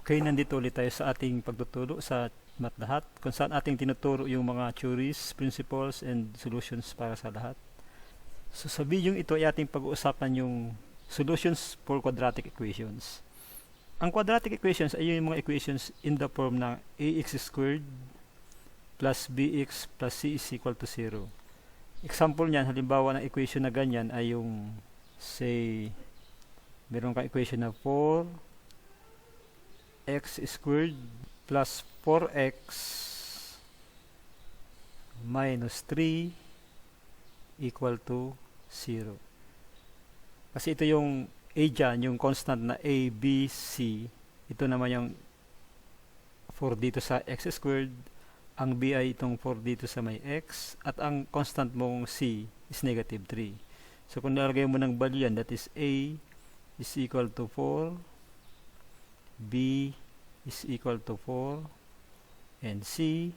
Okay, nandito ulit tayo sa ating pagtuturo sa math lahat, kung saan ating tinuturo yung mga theories, principles, and solutions para sa lahat. So sa video ito ay ating pag-uusapan yung solutions for quadratic equations. Ang quadratic equations ay yung mga equations in the form na ax squared plus bx plus c is equal to 0. Example niyan, halimbawa ng equation na ganyan ay yung, say, meron kang equation na 4x squared plus 4x minus 3 equal to 0. Kasi ito yung a dyan, yung constant na a, b, c. Ito naman yung 4 dito sa x squared. Ang b ay itong 4 dito sa may x. At ang constant mong c is negative 3. So kung nalagay mo ng value yan, that is a is equal to 4, b is equal to 4, and c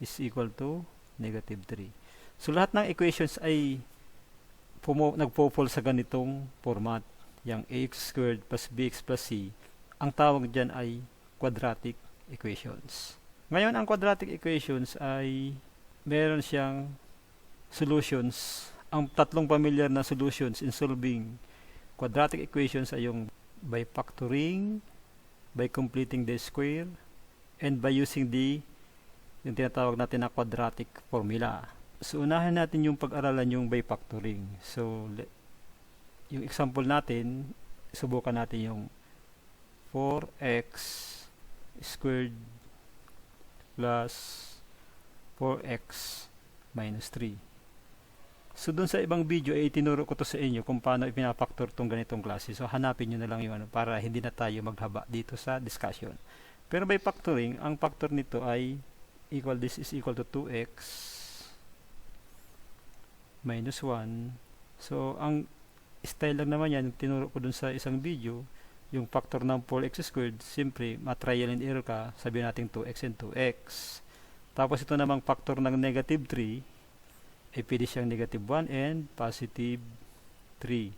is equal to negative 3. So lahat ng equations ay nagpo-fall sa ganitong format. Yung ax squared plus bx plus c, ang tawag dyan ay quadratic equations. Ngayon, ang quadratic equations ay meron siyang solutions. Ang tatlong familiar na solutions in solving quadratic equations ay yung by factoring, by completing the square, and by using yung tinatawag natin na quadratic formula. So, unahin natin yung pag-aralan yung by factoring. So, yung example natin, subukan natin yung 4x squared plus 4x minus 3. So, dun sa ibang video, ay itinuro ko to sa inyo kung paano ipinapactor tong ganitong klase. So, hanapin nyo na lang yung para hindi na tayo maghaba dito sa discussion. Pero by factoring, ang factor nito ay this is equal to 2x minus 1. So, ang style lang naman yan, tinuro ko dun sa isang video, yung factor ng 4x squared, simply, ma-trial and error ka, sabihin natin 2x and 2x. Tapos, ito namang factor ng negative 3, ay pwede siyang negative 1 and positive 3.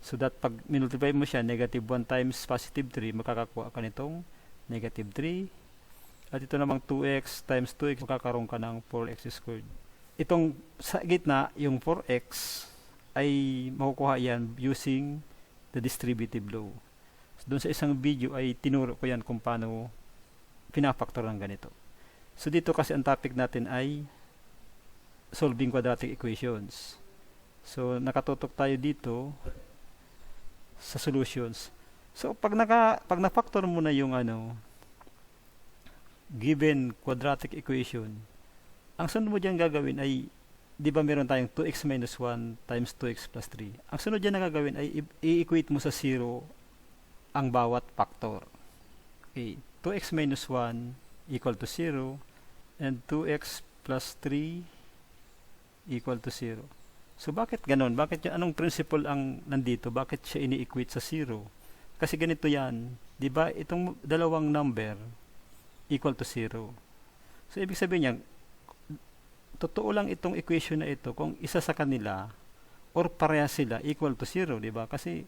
So, that pag minultiply mo siya, negative 1 times positive 3, makakakuha ka nitong negative 3. At ito namang 2x times 2x, makakaroon ka ng 4x squared. Itong sa gitna, yung 4x, ay makukuha yan using the distributive law. So, doon sa isang video ay tinuro ko yan kung paano pinafactor ng ganito. So, dito kasi ang topic natin ay solving quadratic equations. So, nakatutok tayo dito sa solutions. So, pag na-factor mo na yung given quadratic equation, ang sunod mo dyan gagawin ay, di ba meron tayong 2x minus 1 times 2x plus 3. Ang sunod dyan na gagawin ay i-equate mo sa 0 ang bawat factor. Okay, 2x minus 1 equal to 0 and 2x plus 3 equal to 0. So, bakit ganon? Bakit yung anong principle ang nandito? Bakit siya ini-equate sa 0? Kasi ganito yan. Di ba itong dalawang number equal to 0. So, ibig sabihin niya, totoo lang itong equation na ito kung isa sa kanila or pareha sila equal to 0, di ba? Kasi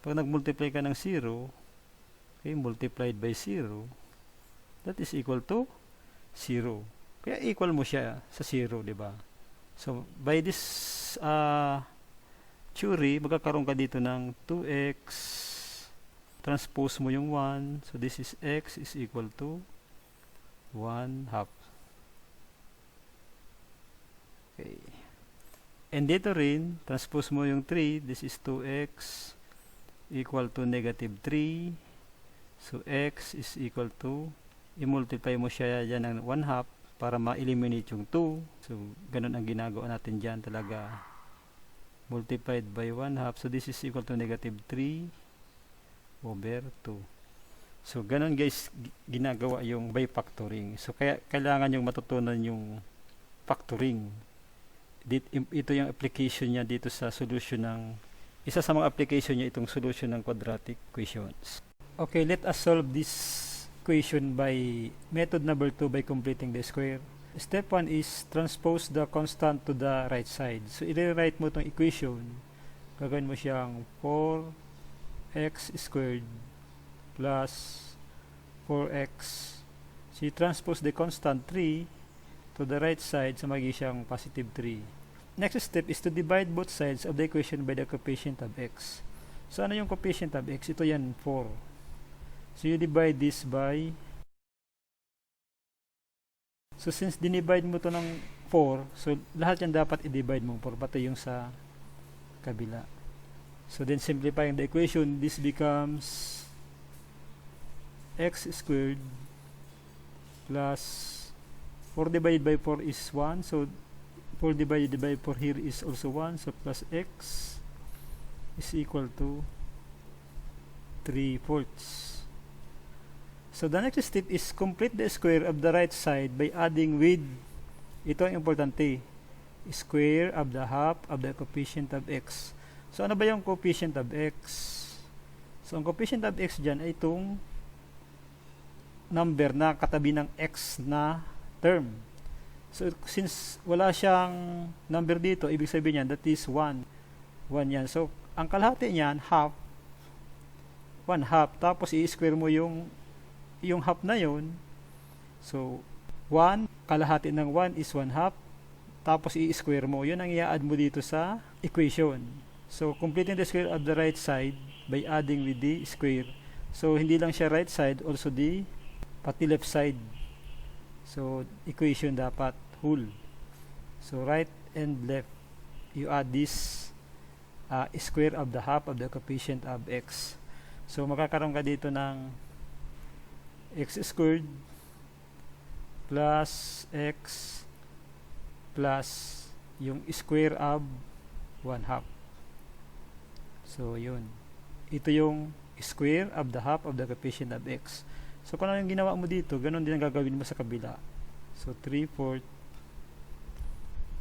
pag nag-multiply ka ng 0, okay, multiplied by 0, that is equal to 0. Kaya equal mo siya sa 0, di ba? So, by this theory, magkakaroon ka dito ng 2x, transpose mo yung 1, so this is x is equal to 1 half. Okay. And dito rin, transpose mo yung 3, this is 2x equal to negative 3. So, x is equal to, i-multiply mo siya dyan ng 1 half para ma-eliminate yung 2. So, ganun ang ginagawa natin dyan talaga. Multiplied by 1 half. So, this is equal to negative 3 over 2. So, ganun guys, ginagawa yung by factoring. So, kaya kailangan yung matutunan yung factoring. Ito yung application niya dito sa solution ng, isa sa mga application niya itong solution ng quadratic equations. Okay, let us solve this equation by method number 2 by completing the square. Step 1 is transpose the constant to the right side. So, i-rewrite mo itong equation. Gagawin mo siyang 4x squared plus 4x. So, i-transpose the constant 3 to the right side, so magiging siyang positive 3. Next step is to divide both sides of the equation by the coefficient of x. So, ano yung coefficient of x? Ito yan, 4. So, you divide this by... So, since dinivide mo to ng 4, so lahat yan dapat i-divide mo 4, pati yung sa kabila. So, then simplifying the equation, this becomes x squared plus 4 divided by 4 is 1. So, 4 divided by 4 here is also 1. So, plus x is equal to 3/4. So, the next step is complete the square of the right side by adding with, ito ang importante, square of the half of the coefficient of x. So, ano ba yung coefficient of x? So, ang coefficient of x dyan ay itong number na katabi ng x na term. So, since wala siyang number dito, ibig sabihin niyan, that is 1. 1 yan. So, ang kalahati niyan, half. 1/2. Tapos, i-square mo yung half na yun. So, 1, kalahati ng 1 is 1/2. Tapos, i-square mo. Yun ang i-add mo dito sa equation. So, completing the square of the right side by adding with the square. So, hindi lang siya right side, also the pati left side. So, equation dapat whole. So, right and left, you add this square of the half of the coefficient of x. So, makakaroon ka dito ng x squared plus x plus yung square of 1/2. So, yun. Ito yung square of the half of the coefficient of x. So, kung ano yung ginawa mo dito, ganun din ang gagawin mo sa kabila. So, 3/4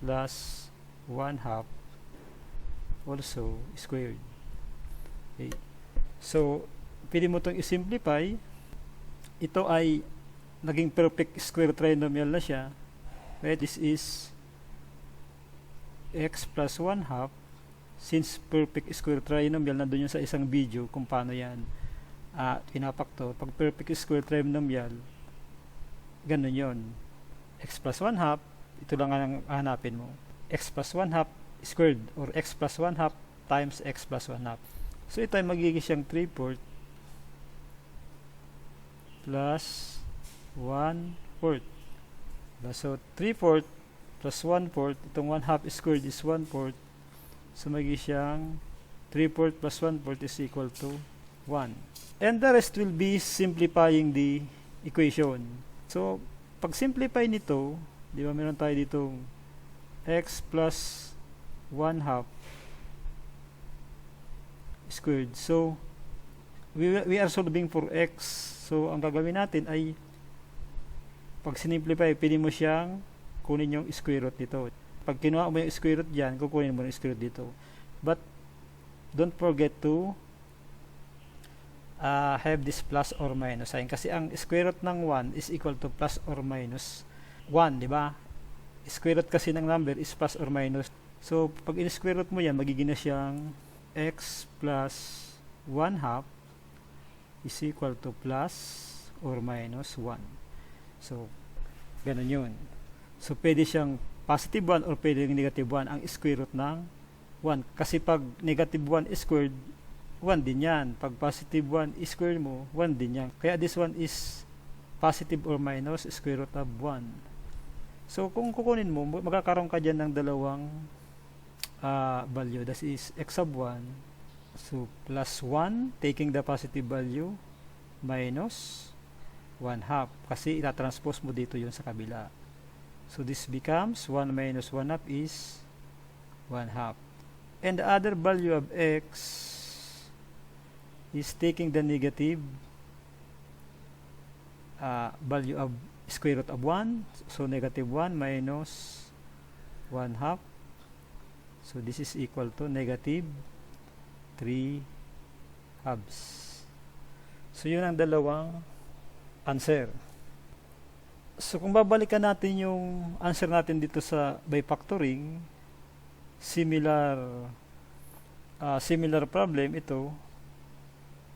plus 1/2 also squared. Okay. So, pwede mo itong i-simplify. Ito ay naging perfect square trinomial na siya. Okay, this is x plus 1/2. Since perfect square trinomial, nandun yun sa isang video kung paano yan pinapakto. Pag perfect square trinomial, ganun yun. X plus 1/2, ito lang ang hanapin mo. X plus 1/2 squared or x plus 1/2 times x plus 1/2. So, ito ay magiging siyang 3/4 plus 1/4. So, 3/4 plus 1/4, itong 1/2 squared is 1/4. So, magiging siyang 3/4 plus 1/4 is equal to 1. And the rest will be simplifying the equation. So, pag simplify nito, di ba meron tayo ditong x plus 1/2 squared. So, we are solving for x. So, ang gagawin natin ay pag sinimplify, pwede mo siyang kunin yung square root nito. Pag kinuha mo yung square root dyan, kukunin mo yung square root dito. But, don't forget to have this plus or minus sign. Kasi ang square root ng 1 is equal to plus or minus 1, di ba? Square root kasi ng number is plus or minus. So, pag in-square root mo yan, magiging na siyang x plus 1/2 is equal to plus or minus 1. So, ganun yun. So, pwede siyang positive 1 or pwede negative 1 ang square root ng 1. Kasi pag negative 1 is squared, 1 din yan. Pag positive 1 is square mo, 1 din yan. Kaya this one is positive or minus square root of 1. So, kung kukunin mo, magkakaroon ka dyan ng dalawang value. That is x sub 1. So, plus 1, taking the positive value, minus 1/2. Kasi itatranspose mo dito yun sa kabila. So, this becomes 1 minus 1/2 is 1/2. And the other value of x is taking the negative value of square root of 1. So, negative 1 minus 1/2. So, this is equal to negative 3/2. So, yun ang dalawang answer. So kung babalikan natin yung answer natin dito sa by factoring, similar similar problem ito.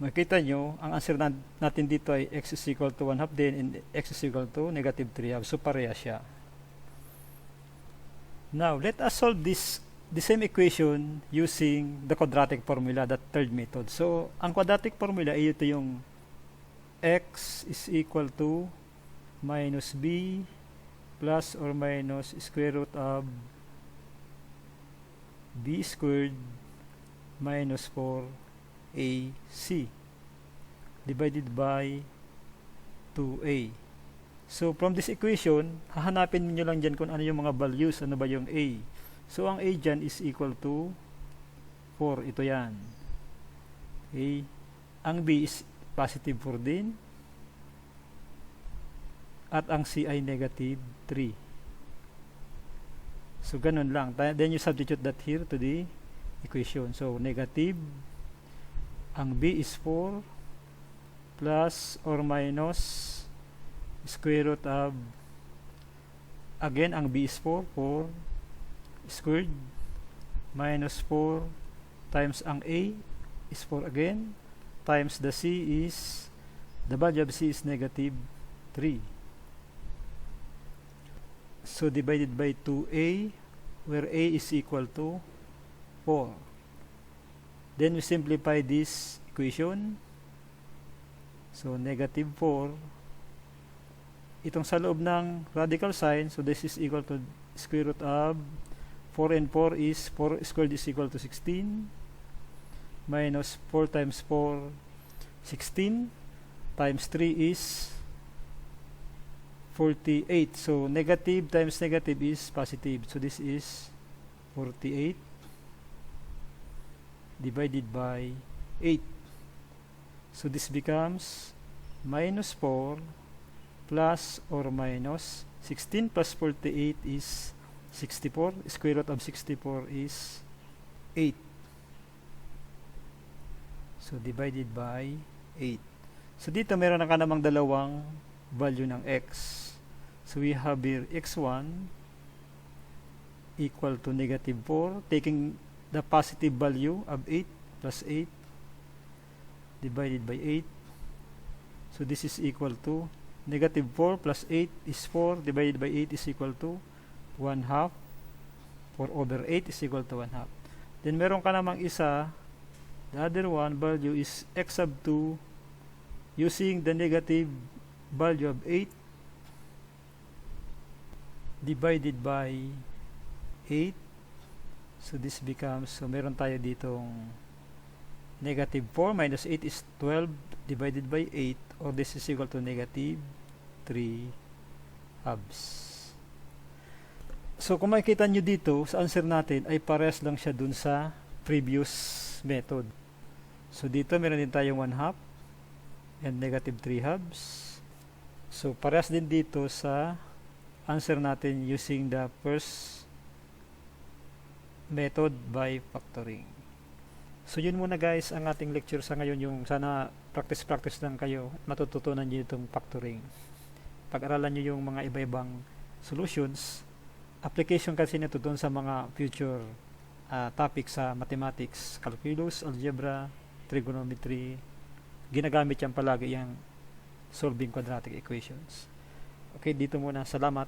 Makita nyo, ang answer natin dito ay x is equal to 1 half din and x is equal to negative 3 half. So pareha siya. Now, let us solve the same equation using the quadratic formula, that third method. So, ang quadratic formula ay ito yung x is equal to minus b plus or minus square root of b squared minus 4ac divided by 2a. So, from this equation, hahanapin niyo lang dyan kung ano yung mga values, ano ba yung a. So, ang a dyan is equal to 4. Ito yan. Okay. Ang b is positive 4 din. At ang c ay negative 3. So, ganun lang. Then, you substitute that here to the equation. So, negative. Ang b is 4 plus or minus square root of, again, ang b is 4 squared minus 4 times ang a is 4 again times the c is, the value of c is negative 3. So divided by 2a, where a is equal to 4. Then we simplify this equation. So negative 4, itong sa loob ng radical sign, so this is equal to square root of 4 and 4 is 4 squared is equal to 16 minus 4 times 4, 16 times 3 is 48. So negative times negative is positive. So this is 48 divided by 8. So this becomes minus 4 plus or minus 16 plus 48 is 64. Square root of 64 is 8. So divided by 8. So dito meron na ka namang dalawang value ng x. So we have here x1 equal to negative 4, taking the positive value of 8 plus 8 divided by 8. So this is equal to negative 4 plus 8 is 4 divided by 8 is equal to 1 half. 4 over 8 is equal to 1 half. Then meron ka namang isa, the other one value is x sub 2 using the negative value of 8 divided by 8. So this becomes, so meron tayo ditong negative 4 minus 8 is 12 divided by 8, or this is equal to negative 3 halves. So kung makikita nyo dito sa answer natin ay parehas lang siya dun sa previous method. So dito meron din tayong 1 half and negative 3 halves. So parehas din dito sa answer natin using the first method by factoring. So yun muna guys ang ating lecture sa ngayon, yung sana practice lang kayo at matututunan nyo itong factoring. Pag-aralan nyo yung mga iba-ibang solutions, application kasi nito doon sa mga future topics sa mathematics, calculus, algebra, trigonometry. Ginagamit yan palagi yung solving quadratic equations. Okay, dito muna. Salamat.